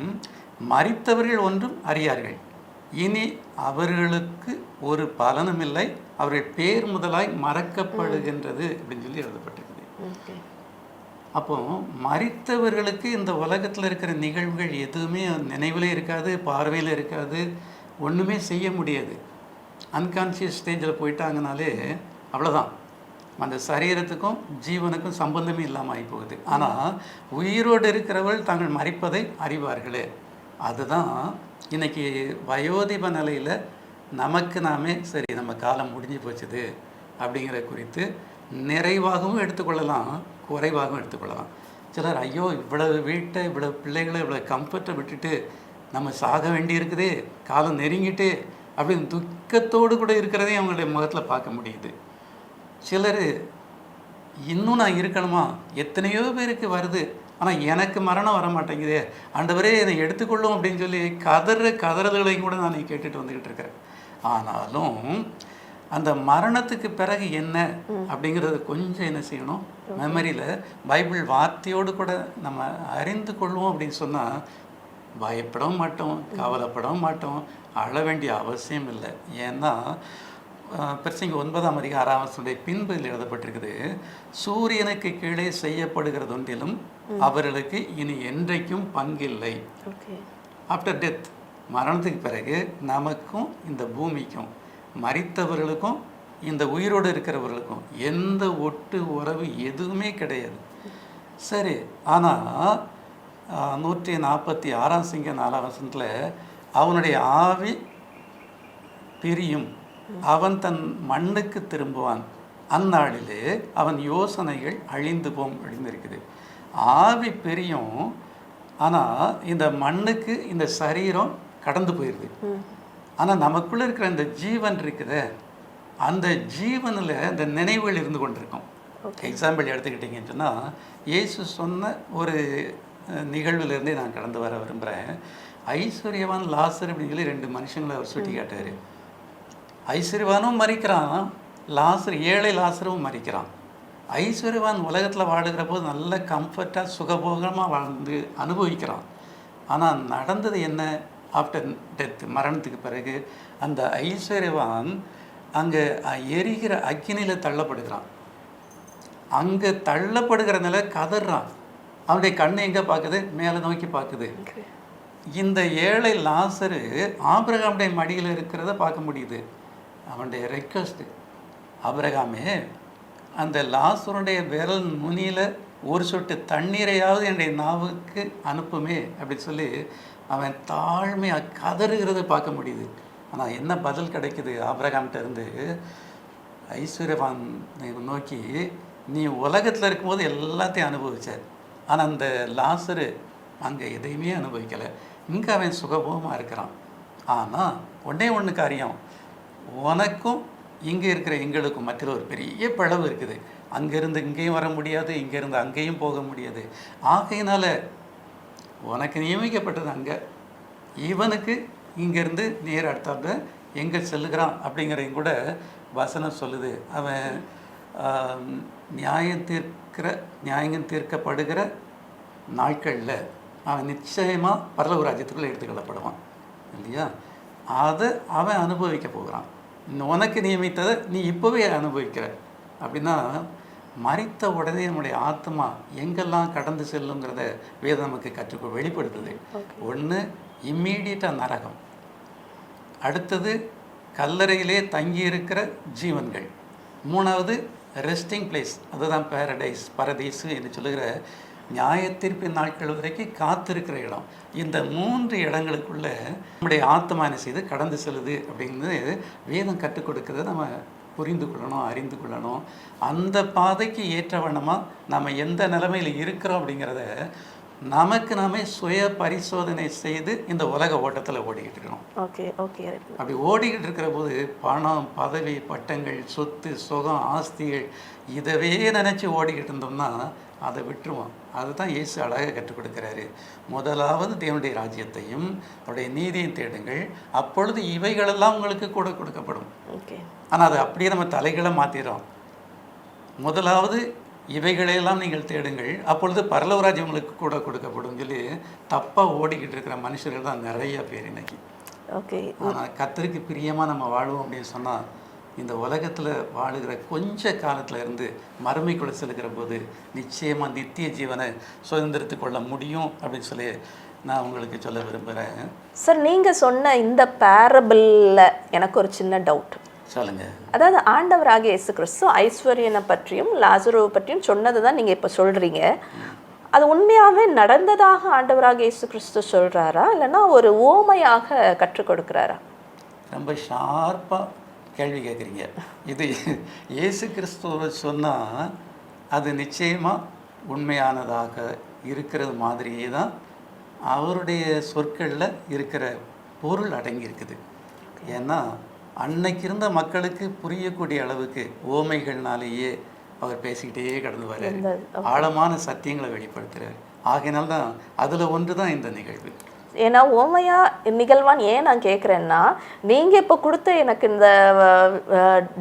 மரித்தவர்கள் ஒன்றும் அறியார்கள், இனி அவர்களுக்கு ஒரு பலனும் இல்லை, அவர்கள் பேர் முதலாய் மறக்கப்படுகின்றது அப்படின்னு சொல்லி எழுதப்பட்டிருக்குது. அப்போ மரித்தவர்களுக்கு இந்த உலகத்தில் இருக்கிற நிகழ்வுகள் எதுவுமே நினைவில் இருக்காது, பார்வையில் இருக்காது, ஒன்றுமே செய்ய முடியாது. அன்கான்ஷியஸ் ஸ்டேஜில் போயிட்டாங்கனாலே அவ்வளோதான், அந்த சரீரத்துக்கும் ஜீவனுக்கும் சம்பந்தமே இல்லாமல் ஆகி போகுது. ஆனால் உயிரோடு இருக்கிறவர்கள் தாங்கள் மரிப்பதை அறிவார்களே, அதுதான் இன்னைக்கு வயோதிப நிலையில் நமக்கு நாமே சரி நம்ம காலம் முடிஞ்சு போச்சுது அப்படிங்கிற குறித்து நிறைவாகவும் எடுத்துக்கொள்ளலாம், குறைவாகவும் எடுத்துக்கொள்ளலாம். சிலர் ஐயோ இவ்வளவு வீட்டை, இவ்வளவு பிள்ளைகளை, இவ்வளவு கம்ஃபர்ட்டை விட்டுட்டு நம்ம சாக வேண்டி இருக்குதே, காலம் நெருங்கிட்டு அப்படின்னு துக்கத்தோடு கூட இருக்கிறதையும் அவங்களுடைய முகத்தில் பார்க்க முடியுது. சிலர் இன்னும் நான் இருக்கணுமா, எத்தனையோ பேருக்கு வருது, ஆனால் எனக்கு மரணம் வர மாட்டேங்குதே, ஆண்டவரே என்னை எடுத்துக்கொள்ளும் அப்படின்னு சொல்லி கதறல்களையும் கூட நான் கேட்டுட்டு வந்துக்கிட்டு இருக்கிறேன். ஆனாலும் அந்த மரணத்துக்கு பிறகு என்ன அப்படிங்கிறது கொஞ்சம் என்ன செய்யணும், மெமரியில் பைபிள் வார்த்தையோடு கூட நம்ம அறிந்து கொள்வோம் அப்படின்னு சொன்னால் பயப்படவும் மாட்டோம், கவலைப்படவும் மாட்டோம், அழ வேண்டிய அவசியம் இல்லை. ஏன்னா பிரசங்கி 9:6 பின்பு எழுதப்பட்டிருக்குது, சூரியனுக்கு கீழே செய்யப்படுகிறது ஒன்றிலும் அவர்களுக்கு இனி என்றைக்கும் பங்கில்லை. ஆஃப்டர் டெத், மரணத்துக்கு பிறகு நமக்கும் இந்த பூமிக்கும், மரித்தவர்களுக்கும் இந்த உயிரோடு இருக்கிறவர்களுக்கும் எந்த ஒட்டு உறவு எதுவுமே கிடையாது. சரி, ஆனால் 146 அவனுடைய ஆவி பிரியும், அவன் தன் மண்ணுக்கு திரும்புவான், அந்நாளிலே அவன் யோசனைகள் அழிந்து போம் அப்படின்னு இருக்குது. ஆவி பிரியும், ஆனால் இந்த மண்ணுக்கு இந்த சரீரம் கடந்து போயிடுது. ஆனால் நமக்குள்ளே இருக்கிற இந்த ஜீவன் இருக்குது, அந்த ஜீவனில் இந்த நினைவுகள் இருந்து கொண்டிருக்கும். எக்ஸாம்பிள் எடுத்துக்கிட்டிங்கன்னு சொன்னால், இயேசு சொன்ன ஒரு நிகழ்விலேருந்தே நான் கடந்து வர விரும்புகிறேன். ஐஸ்வர்யவான் லாசர் அப்படின்னு சொல்லி 2 மனுஷங்களை அவர் சுட்டி காட்டார். ஐஸ்வர்யவானும் மறிக்கிறான், லாசர், ஏழை லாசரும் மறிக்கிறான். ஐஸ்வர்யவான் உலகத்தில் வாழுகிற போது நல்ல கம்ஃபர்ட்டாக சுகபோகமாக வாழ்ந்து அனுபவிக்கிறான். ஆனால் நடந்தது என்ன? ஆஃப்டர் டெத், மரணத்துக்கு பிறகு அந்த ஐஸ்வர்யவான் அங்கே எரிகிற அக்கினியில் தள்ளப்படுகிறான். அங்கே தள்ளப்படுகிற நிலை கதறான். அவனுடைய கண்ணு எங்கே பார்க்குது? மேலே நோக்கி பார்க்குது. இந்த ஏழை லாசரு ஆபிரகாமுடைய மடியில் இருக்கிறத பார்க்க முடியுது. அவனுடைய ரெக்வஸ்ட்டு, ஆபிரகாமே அந்த லாசருடைய விரல் நுனியில் ஒரு சொட்டு தண்ணீரையாவது என்னுடைய நாவுக்கு அனுப்புமே அப்படின்னு சொல்லி அவன் தாழ்மையாக கதறுகிறத பார்க்க முடியுது. ஆனால் என்ன பதில் கிடைக்குது ஆபிரகாம்கிட்ட இருந்து? ஐஸ்வர்யவான் நோக்கி, நீ உலகத்தில் இருக்கும்போது எல்லாத்தையும் அனுபவிச்சார், ஆனால் அந்த லாசரு அங்கே எதையுமே அனுபவிக்கலை, இங்கே அவன் சுகபோகமாக இருக்கிறான். ஆனால் ஒன்று காரியம், உனக்கும் இங்கே இருக்கிற எங்களுக்கும் மத்தியில் ஒரு பெரிய பிளவு இருக்குது. அங்கேருந்து இங்கேயும் வர முடியாது, இங்கேருந்து அங்கேயும் போக முடியாது. ஆகையினால உனக்கு நியமிக்கப்பட்டது அங்கே, இவனுக்கு இங்கேருந்து நேர் அடுத்தாப்புல எங்கே செல்லுகிறான் அப்படிங்கிறதையும் கூட வசனம் சொல்லுது. அவன் நியாயம் தீர்க்கப்படுகிற நாட்களில் அவன் நிச்சயமாக பரலோக ராஜ்யத்துக்குள்ளே எடுத்துக்கொள்ளப்படுவான். இல்லையா? அதை அவன் அனுபவிக்க போகிறான். உனக்கு நியமித்ததை நீ இப்போவே அனுபவிக்கிற. அப்படின்னா மரித்த உடனே நம்முடைய ஆத்மா எங்கெல்லாம் கடந்து செல்லுங்கிறத வேதம் நமக்கு வெளிப்படுத்துது. ஒன்று இம்மீடியட்டாக நரகம், அடுத்தது கல்லறையிலே தங்கியிருக்கிற ஜீவன்கள், மூணாவது ரெஸ்டிங் பிளேஸ், அதுதான் பரதீஸ் என்று சொல்லுகிற நியாயத்தீர்ப்பின் நாட்கள் வரைக்கும் காத்திருக்கிற இடம். இந்த 3 இடங்களுக்குள்ள நம்முடைய ஆத்மா என்ன செய்து கடந்து செல்லுது அப்படிங்கிறது வேதம் கற்றுக் கொடுக்கறத நம்ம புரிந்து கொள்ளணும், அறிந்து கொள்ளணும். அந்த பாதைக்கு ஏற்ற வண்ணமாக நம்ம எந்த நிலைமையில் இருக்கிறோம் அப்படிங்கிறத நமக்கு நாமே சுய பரிசோதனை செய்து இந்த உலக ஓட்டத்தில் ஓடிக்கிட்டு இருக்கிறோம். அப்படி ஓடிக்கிட்டு இருக்கிற போது பணம், பதவி, பட்டங்கள், சொத்து, சுகம், ஆஸ்திகள் இதவே நினச்சி ஓடிக்கிட்டு இருந்தோம்னா அதை விட்டுருவோம். அதுதான் இயேசு அழகாக கற்றுக் கொடுக்குறாரு. முதலாவது தேவனுடைய ராஜ்யத்தையும் அவருடைய நீதியையும் தேடுங்கள், அப்பொழுது இவைகளெல்லாம் உங்களுக்கு கூட கொடுக்கப்படும். ஆனால் அதை அப்படியே நம்ம தலைகளை மாற்றிடுறோம். முதலாவது இவைகளையெல்லாம் நீங்கள் தேடுங்கள், அப்பொழுது பரலோக ராஜ்யம் உங்களுக்கு கூட கொடுக்கப்படும் சொல்லி தப்பாக ஓடிக்கிட்டு இருக்கிற மனுஷர்கள் தான் நிறைய பேர் இன்னைக்கு. ஆனால் கர்த்தருக்கு பிரியமாக நம்ம வாழுவோம் அப்படின்னு சொன்னால் இந்த உலகத்தில் வாழுகிற கொஞ்ச காலத்தில் இருந்து மறுமைக்குள்ள செலுக்கிற போது நிச்சயமாக நித்திய ஜீவனை சுதந்திரத்து கொள்ள முடியும் அப்படின்னு சொல்லி நான் உங்களுக்கு சொல்ல விரும்புகிறேன். சார், நீங்கள் சொன்ன இந்த பேரபிளில் எனக்கு ஒரு சின்ன டவுட். சொல்லுங்க. அதாவது ஆண்டவராகிய இயேசு கிறிஸ்து ஐஸ்வர்யனை பற்றியும் லாசருவை பற்றியும் சொன்னது தான் நீங்கள் இப்போ சொல்கிறீங்க. அது உண்மையாகவே நடந்ததாக ஆண்டவராகிய இயேசு கிறிஸ்து சொல்கிறாரா, இல்லைன்னா ஒரு ஓமையாக கற்றுக் கொடுக்குறாரா? ரொம்ப ஷார்ப்பாக கேள்வி கேட்குறீங்க. இது இயேசு கிறிஸ்துவ சொன்னால் அது நிச்சயமாக உண்மையானதாக இருக்கிறது மாதிரியே தான் அவருடைய சொற்களில் இருக்கிற பொருள் அடங்கி இருக்குது. ஏன்னா அன்னைக்கு இருந்த மக்களுக்கு புரியக்கூடிய அளவுக்கு ஓமைகள்னாலேயே அவர் பேசிக்கிட்டே கடந்து வர்றாரு, ஆழமான சத்தியங்களை வெளிப்படுத்துகிறார். ஆகையினால்தான் அதில் ஒன்று தான் இந்த நிகழ்வு. ஏன்னா ஓமையா நிகழ்வான்னு ஏன் நான் கேட்குறேன்னா, நீங்கள் இப்போ கொடுத்த எனக்கு இந்த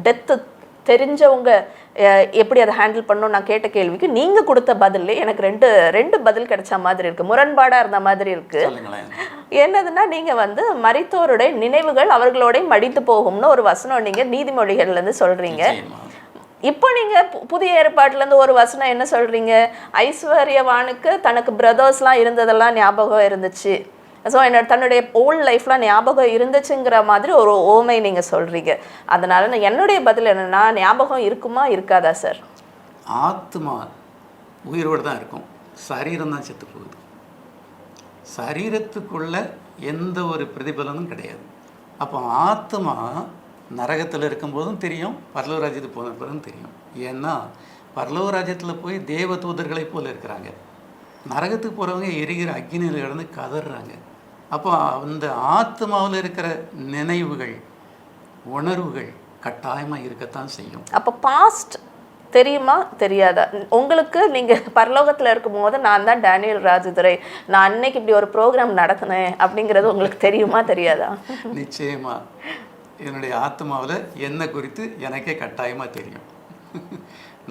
டெத்து தெரிஞ்சவங்க எப்படி அதை ஹேண்டில் பண்ணணும் நான் கேட்ட கேள்விக்கு நீங்கள் கொடுத்த பதில் எனக்கு ரெண்டு பதில் கிடைச்ச மாதிரி இருக்குது, முரண்பாடாக இருந்த மாதிரி இருக்குது. என்னதுன்னா, நீங்கள் மரித்தோருடைய நினைவுகள் அவர்களோட மடித்து போகும்னு ஒரு வசனம் நீங்கள் நீதிமொழிகள்லேருந்து சொல்கிறீங்க. இப்போ நீங்கள் புதிய ஏற்பாட்டிலேருந்து ஒரு வசனம் என்ன சொல்கிறீங்க? ஐஸ்வர்யவானுக்கு தனக்கு பிரதர்ஸ்லாம் இருந்ததெல்லாம் ஞாபகம் இருந்துச்சு, ஸோ தன்னுடைய ஓல்ட் லைஃப்லாம் ஞாபகம் இருந்துச்சுங்கிற மாதிரி ஒரு ஓமை நீங்கள் சொல்கிறீங்க. அதனால என்னுடைய பதில் என்னென்னா, ஞாபகம் இருக்குமா இருக்காதா சார்? ஆத்மா உயிரோடு தான் இருக்கும், சரீரம் தான் செத்து போகுது. சரீரத்துக்குள்ள எந்த ஒரு பிரதிபலனும் கிடையாது. அப்போ ஆத்மா நரகத்தில் இருக்கும்போதும் தெரியும், பரலோக ராஜ்யத்துக்கு போன பிறகும் தெரியும். ஏன்னா பரலோக ராஜ்யத்தில் போய் தேவ தூதர்களை போல் இருக்கிறாங்க, நரகத்துக்கு போகிறவங்க எரிகிற அக்னியில் கிடந்து கதறாங்க. அப்போ அந்த ஆத்மாவில் இருக்கிற நினைவுகள், உணர்வுகள் கட்டாயமாக இருக்கத்தான் செய்யும். அப்போ பாஸ்ட் தெரியுமா தெரியாதா உங்களுக்கு? நீங்கள் பரலோகத்தில் இருக்கும் போது நான் தான் டேனியல் ராஜதுரை, நான் அன்னைக்கு இப்படி ஒரு ப்ரோக்ராம் நடத்தினேன் அப்படிங்கிறது உங்களுக்கு தெரியுமா தெரியாதா? நிச்சயமா என்னுடைய ஆத்மாவில் என்ன குறித்து எனக்கே கட்டாயமாக தெரியும்.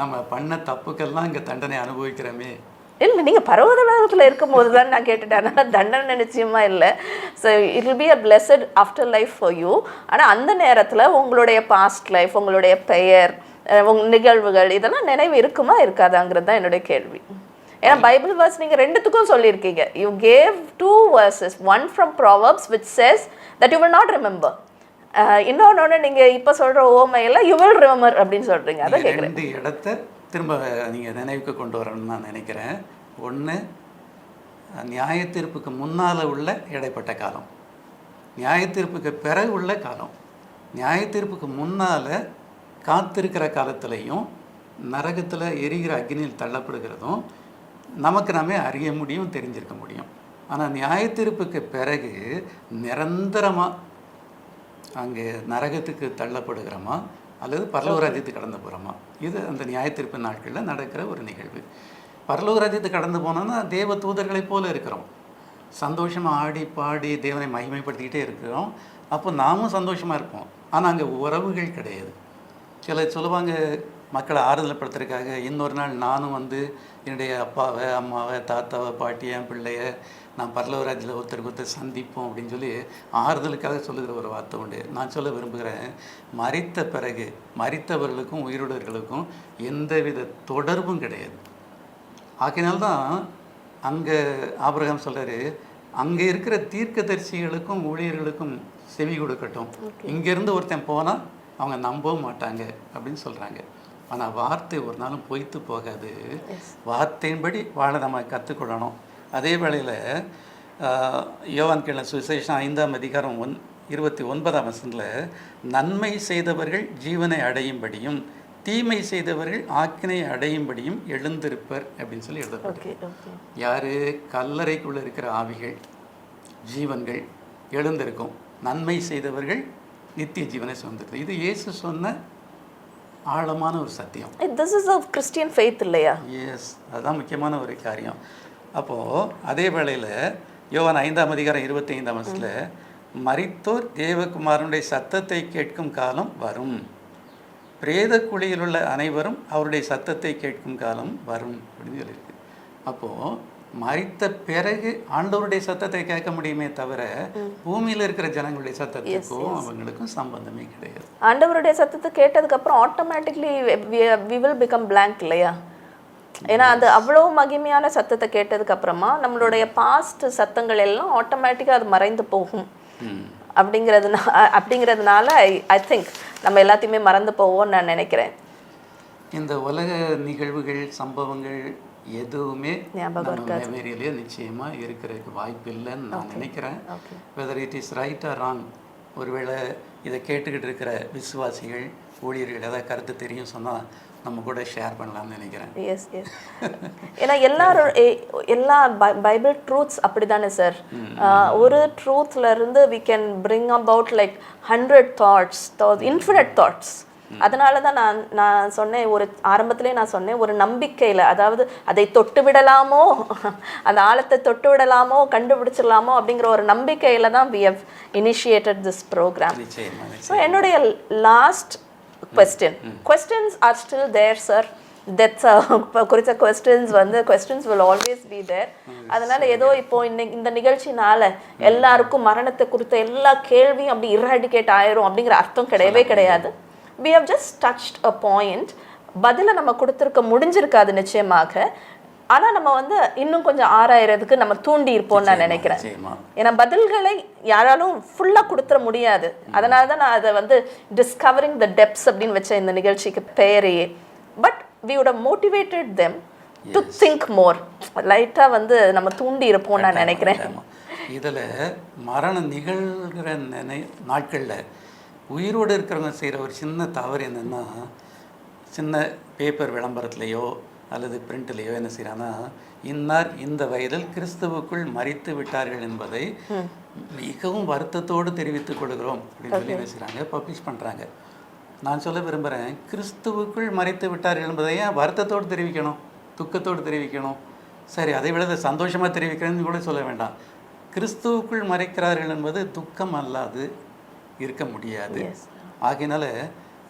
நம்ம பண்ண தப்புக்கெல்லாம் இங்கே தண்டனை அனுபவிக்கிறோமே. இல்லை, நீங்கள் பரவதத்தில் இருக்கும்போது தான் நான் கேட்டுட்டேன், அதனால் தண்டனை நிச்சயமாக இல்லை. So it will be a blessed after life for you. ஆனால் அந்த நேரத்தில் உங்களுடைய பாஸ்ட் லைஃப், உங்களுடைய பெயர், நிகழ்வுகள் இதெல்லாம் நினைவு இருக்குமா இருக்காதாங்கிறது தான் என்னுடைய கேள்வி. ஏன்னா பைபிள் வேர்ஸ் நீங்கள் ரெண்டுத்துக்கும் சொல்லியிருக்கீங்க. You gave 2 verses, one from Proverbs which says that you will not remember. இன்னொன்று நீங்கள் இப்போ சொல்கிற ஓமையில் you will remember அப்படின்னு சொல்கிறீங்க. அதை கேட்குறேன். 2 இடத்த திரும்ப நீங்கள் நினைவுக்கு கொண்டு வரணும்னு நான் நினைக்கிறேன். ஒன்று, நியாயத்தீர்ப்புக்கு முன்னால் உள்ள இடைப்பட்ட காலம், நியாயத்தீர்ப்புக்கு பிறகு உள்ள காலம். நியாயத்தீர்ப்புக்கு முன்னால் காத்திருக்கிற காலத்திலையும் நரகத்தில் எரிகிற அக்னியில் தள்ளப்படுகிறதும் நமக்கு நாமே அறிய முடியும், தெரிஞ்சிருக்க முடியும். ஆனால் நியாயத்தீர்ப்புக்கு பிறகு நிரந்தரமாக அங்கே நரகத்துக்கு தள்ளப்படுகிறோமா அல்லது பரலோக ராஜ்யத்துக்கு கடந்து போகிறோமா, இது அந்த நியாயத்தீர்ப்பு நாட்களில் நடக்கிற ஒரு நிகழ்வு. பரலோக ராஜ்யத்துக்கு கடந்து போனோன்னா தேவ தூதர்களைப் போல இருக்கிறோம், சந்தோஷமாக ஆடி பாடி தேவனை மகிமைப்படுத்திக்கிட்டே இருக்கிறோம். அப்போ நாமும் சந்தோஷமாக இருப்போம். ஆனால் அங்கே உறவுகள் கிடையாது. சிலர் சொல்லுவாங்க, மக்களை ஆறுதல்படுத்துறதுக்காக, இன்னொரு நாள் நானும் என்னுடைய அப்பாவை, அம்மாவை, தாத்தாவை, பாட்டியை, பிள்ளைய நான் பரலோகராஜில் ஒருத்தர் சந்திப்போம் அப்படின்னு சொல்லி ஆறுதலுக்காக சொல்லுகிற ஒரு வார்த்தை உண்டு. நான் சொல்ல விரும்புகிறேன், மரித்த பிறகு மரித்தவர்களுக்கும் உயிருள்ளவர்களுக்கும் எந்தவித தொடர்பும் கிடையாது. ஆகையினால்தான் அங்கே ஆபிரகாம் சொல்கிறாரு, அங்கே இருக்கிற தீர்க்கதரிசிகளுக்கும் ஊழியர்களுக்கும் செவி கொடுக்கட்டும், இங்கேருந்து ஒருத்தன் போனால் அவங்க நம்பவும் மாட்டாங்க அப்படின்னு சொல்கிறாங்க. ஆனால் வார்த்தை ஒரு நாளும் பொய்த்து போகாது. வார்த்தையின்படி வாழ நம்ம கற்றுக்கொள்ளணும். அதே வேளையில் யோவான் கேட்ட சுவிசேஷம் 5ஆம் அதிகாரம் 29ஆம் வசனத்தில், நன்மை செய்தவர்கள் ஜீவனை அடையும்படியும் தீமை செய்தவர்கள் ஆக்கினை அடையும்படியும் எழுந்திருப்பர் அப்படின்னு சொல்லி எழுதப்பட்டிருக்கு. யார்? கல்லறைக்குள்ளே இருக்கிற ஆவிகள், ஜீவன்கள் எழுந்திருக்கும். நன்மை செய்தவர்கள் நித்திய ஜீவனை சுதந்திரம். இது இயேசு சொன்ன ஆழமான ஒரு சத்தியம். This is of Christian faith இல்லையா? எஸ், அதுதான் முக்கியமான ஒரு காரியம். அப்போது அதே வேளையில் யோவான் 5ஆம் அதிகாரம் 25ஆம் வசனத்தில், மரித்தோர் தேவகுமாரனுடைய சத்தத்தை கேட்கும் காலம் வரும், பிரேத குழியில் உள்ள அனைவரும் அவருடைய சத்தத்தை கேட்கும் காலம் வரும் அப்படின்னு சொல்லியிருக்கு. அப்போது மரித்த பிறகு ஆண்டவருடைய சத்தத்தை கேட்க முடியுமே தவிர பூமியில் இருக்கிற ஜனங்களுடைய சத்தத்துக்கும் அவங்களுக்கும் சம்பந்தமே கிடையாது. ஆண்டவருடைய சத்தத்தை கேட்டதுக்கு அப்புறம் automatically we will become blank இல்லையா? ஏன்னா அது அவ்வளோ மகிமையான சத்தத்தை கேட்டதுக்கு அப்புறமா நம்மளுடைய பாஸ்ட் சத்தங்கள் எல்லாம் ஆட்டோமேட்டிக்காக அது மறைந்து போகும். அப்படிங்கிறதுனால ஐ திங்க் நம்ம எல்லாத்தையுமே மறந்து போவோம்னு நான் நினைக்கிறேன். இந்த உலக நிகழ்வுகள், சம்பவங்கள் எதுவுமே மெமரியிலே நிச்சயமாக இருக்கிறதுக்கு வாய்ப்பு இல்லைன்னு நான் நினைக்கிறேன். Whether it is right or wrong, ஒருவேளை இதை கேட்டுக்கிட்டு இருக்கிற விசுவாசிகள், ஊழியர்கள் ஏதாவது கருத்து தெரியும் சொன்னால் நம்ம கூட ஷேர் பண்ணலாம்னு நினைக்கிறேன். எஸ் எஸ் ஏன்னா எல்லா பைபிள் ட்ரூத்ஸ் அப்படி தானே சார். ஒரு ட்ரூத்லேருந்து we can bring about like 100 thoughts, infinite thoughts. அதனால தான் நான் சொன்னேன், ஒரு ஆரம்பத்திலே நான் சொன்னேன், ஒரு நம்பிக்கையில், அதாவது அதை தொட்டு விடலாமோ, அந்த ஆழத்தை தொட்டு விடலாமோ, கண்டுபிடிச்சிடலாமோ அப்படிங்கிற ஒரு நம்பிக்கையில் தான் we have initiated this program. So என்னுடைய last questions are still there sir. That's குறித்த questions will always be there. அதனால ஏதோ இப்போ இந்த நிகழ்ச்சினால எல்லாருக்கும் மரணத்தை குறித்த எல்லா கேள்வியும் அப்படி இராடிகேட் ஆயிரும் அப்படிங்கிற அர்த்தம் கிடையவே கிடையாது. We have just touched a point. பதில நம்ம கொடுத்துருக்க முடிஞ்சிருக்காது நிச்சயமாக. ஆனால் நம்ம இன்னும் கொஞ்சம் ஆராயறதுக்கு நம்ம தூண்டி இருப்போம்னு நான் நினைக்கிறேன். ஏன்னா பதில்களை யாராலும் ஃபுல்லாக கொடுத்துட முடியாது. அதனால தான் நான் அதை டிஸ்கவரிங் த டெப்ஸ் அப்படின்னு வச்ச இந்த நிகழ்ச்சிக்கு பெயரையே. But we would have motivated them to think more. லைட்டாக நம்ம தூண்டி இருப்போம்னு நான் நினைக்கிறேன். இதில் மரணம் நிகழ்கிற நாட்களில் உயிரோடு இருக்கிறவங்க செய்கிற ஒரு சின்ன தவறு என்னென்னா, சின்ன பேப்பர் விளம்பரத்துலேயோ அல்லது பிரிண்ட்லேயோ என்ன செய்கிறாங்கன்னா, இன்னார் இந்த வயதில் கிறிஸ்துவுக்குள் மரித்து விட்டார்கள் என்பதை மிகவும் வருத்தத்தோடு தெரிவித்துக் கொள்கிறோம் அப்படின்னு சொல்லி என்ன செய்கிறாங்க, பப்ளிஷ் பண்ணுறாங்க. நான் சொல்ல விரும்புகிறேன், கிறிஸ்துவுக்குள் மரித்து விட்டார்கள் என்பதை ஏன் வருத்தத்தோடு தெரிவிக்கணும், துக்கத்தோடு தெரிவிக்கணும்? சரி, அதை விட சந்தோஷமாக தெரிவிக்கிறேன்னு கூட சொல்ல வேண்டாம். கிறிஸ்துவுக்குள் மறைக்கிறார்கள் என்பது துக்கம் அல்லாது இருக்க முடியாது. ஆகையினால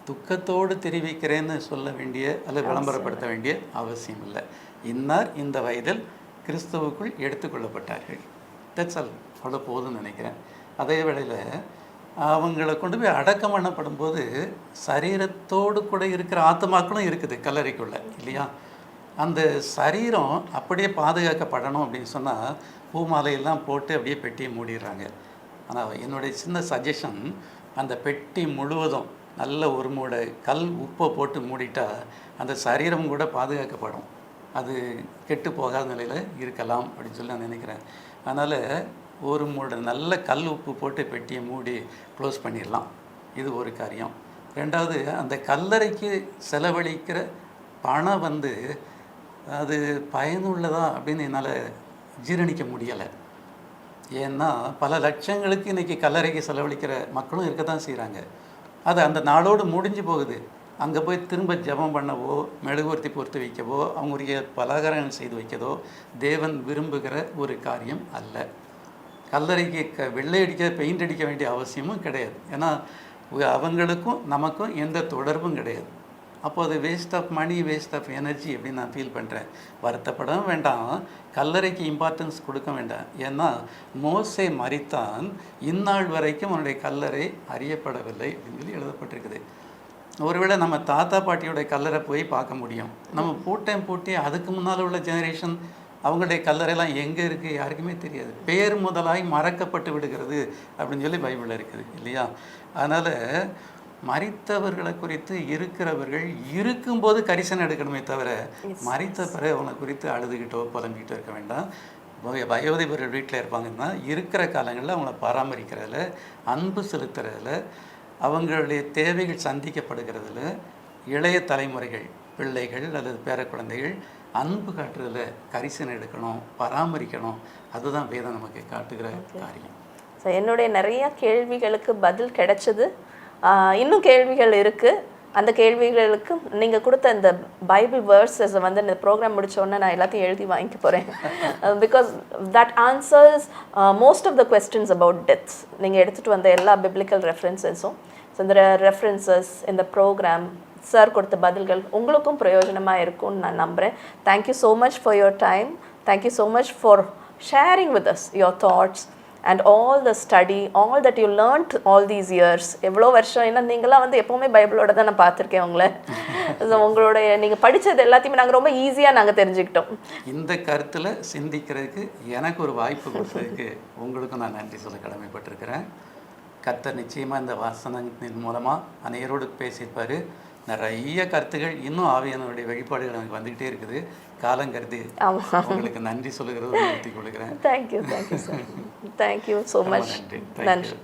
துக்கத்தோடு தெரிவிக்கிறேன்னு சொல்ல வேண்டிய அல்லது விளம்பரப்படுத்த வேண்டிய அவசியம் இல்லை. இன்னார் இந்த வயதில் கிறிஸ்துவுக்குள் எடுத்துக்கொள்ளப்பட்டார்கள், தட்ஸ் ஆல், அவ்வளோ போதும்னு நினைக்கிறேன். அதே வேளையில் அவங்களை கொண்டு போய் அடக்கம் பண்ணப்படும் போது சரீரத்தோடு கூட இருக்கிற ஆத்மாக்களும் இருக்குது கல்லறைக்குள்ளே இல்லையா? அந்த சரீரம் அப்படியே பாதுகாக்கப்படணும் அப்படின்னு சொன்னால் பூமாலையெல்லாம் போட்டு அப்படியே பெட்டியை மூடிடுறாங்க. ஆனால் என்னுடைய சின்ன சஜஷன், அந்த பெட்டி முழுவதும் நல்ல ஒரு மூடை கல் உப்பை போட்டு மூடிட்டா அந்த சரீரம் கூட பாதுகாக்கப்படும், அது கெட்டு போகாத நிலையில் இருக்கலாம் அப்படின்னு சொல்லி நான் நினைக்கிறேன். அதனால் ஒரு மூடை நல்ல கல் உப்பு போட்டு பெட்டியை மூடி க்ளோஸ் பண்ணிடலாம். இது ஒரு காரியம். ரெண்டாவது, அந்த கல்லறைக்கு செலவழிக்கிற பணம் அது பயனுள்ளதா அப்படின்னு என்னால் ஜீரணிக்க முடியலை. ஏன்னா பல லட்சங்களுக்கு இன்றைக்கி கல்லறைக்கு செலவழிக்கிற மக்களும் இருக்க தான் செய்கிறாங்க. அது அந்த நாளோடு முடிஞ்சு போகுது. அங்கே போய் திரும்ப ஜெபம் பண்ணவோ, மெழுகுவர்த்தி பொறுத்து வைக்கவோ, அவங்களுடைய பலகாரங்கள் செய்து வைக்கதோ தேவன் விரும்புகிற ஒரு காரியம் அல்ல. கல்லறைக்கு வெள்ளை அடிக்க, பெயிண்ட் அடிக்க வேண்டிய அவசியமும் கிடையாது. ஏன்னா அவங்களுக்கும் நமக்கும் எந்த தொடர்பும் கிடையாது. அப்போ அது waste of money, waste of energy அப்படின்னு நான் ஃபீல் பண்ணுறேன். வருத்தப்படவும் வேண்டாம், கல்லறைக்கு இம்பார்ட்டன்ஸ் கொடுக்க வேண்டாம். ஏன்னா மோசே மரித்தான், இந்நாள் வரைக்கும் அவனுடைய கல்லறை அறியப்படவில்லை அப்படின்னு சொல்லி எழுதப்பட்டிருக்குது. ஒருவேளை நம்ம தாத்தா பாட்டியோடைய கல்லறை போய் பார்க்க முடியும். நம்ம பூட்டி அதுக்கு முன்னால் உள்ள ஜெனரேஷன் அவங்களுடைய கல்லறைலாம் எங்கே இருக்குது யாருக்குமே தெரியாது. பேர் முதலாய் மறக்கப்பட்டு விடுகிறது அப்படின்னு சொல்லி பைபிளில் இருக்குது இல்லையா? அதனால் மரித்தவர்களை குறித்து இருக்கிறவர்கள் இருக்கும்போது கரிசனை எடுக்கணுமே தவிர மரித்த பிறகு அவங்களை குறித்து அழுதுகிட்டோ புலம்பிக்கிட்டோ இருக்க வேண்டாம். வயோதிபர்கள் வீட்டில் இருப்பாங்கன்னா இருக்கிற காலங்களில் அவங்கள பராமரிக்கிறதுல, அன்பு செலுத்துறதுல, அவங்களுடைய தேவைகள் சந்திக்கப்படுகிறதுல, இளைய தலைமுறைகள், பிள்ளைகள் அல்லது பேர குழந்தைகள் அன்பு காட்டுறதுல கரிசனை எடுக்கணும், பராமரிக்கணும். அதுதான் வேதம் நமக்கு காட்டுகிற காரியம். ஸோ என்னுடைய நிறைய கேள்விகளுக்கு பதில் கிடைச்சது. இன்னும் கேள்விகள் இருக்குது. அந்த கேள்விகளுக்கு நீங்கள் கொடுத்த இந்த பைபிள் வேர்ஸஸ் வந்து இந்த ப்ரோக்ராம் முடித்தோடனே நான் எல்லாத்தையும் எழுதி வாங்கிக்க போகிறேன். Because that answers most of the questions about deaths. நீங்கள் எடுத்துகிட்டு வந்த எல்லா பிப்ளிக்கல் ரெஃபரன்சஸும், ஸோ இந்த ரெஃபரன்சஸ், இந்த ப்ரோக்ராம், சார் கொடுத்த பதில்கள் உங்களுக்கும் பிரயோஜனமாக இருக்கும்னு நான் நம்புகிறேன். Thank you so much for your time. Thank you so much for sharing with us your thoughts and all the study, all that you learnt all these years. எவ்வளோ வருஷம், ஏன்னா நீங்களாம் வந்து எப்போவுமே பைபிளோட தான் நான் பார்த்துருக்கேன் உங்களை. ஸோ உங்களுடைய நீங்கள் படித்தது எல்லாத்தையுமே நாங்கள் ரொம்ப ஈஸியாக நாங்கள் தெரிஞ்சுக்கிட்டோம். இந்த கருத்தில் சிந்திக்கிறதுக்கு எனக்கு ஒரு வாய்ப்பு கொடுத்ததுக்கு உங்களுக்கும் நான் நன்றி சொல்ல கடமைப்பட்டிருக்கிறேன். கர்த்தர் நிச்சயமாக இந்த வாசனத்தின் மூலமாக அனைவரோடு பேசியிருப்பார். நிறைய கருத்துகள் இன்னும் ஆவியானவருடைய வெளிப்பாடுகள் எனக்கு வந்துகிட்டே இருக்குது. காலம் கருதி உங்களுக்கு நன்றி சொல்லுகிறது நிறுத்திக் கொள்கிறேன். Thank you sir. Thank you so much. நன்றி.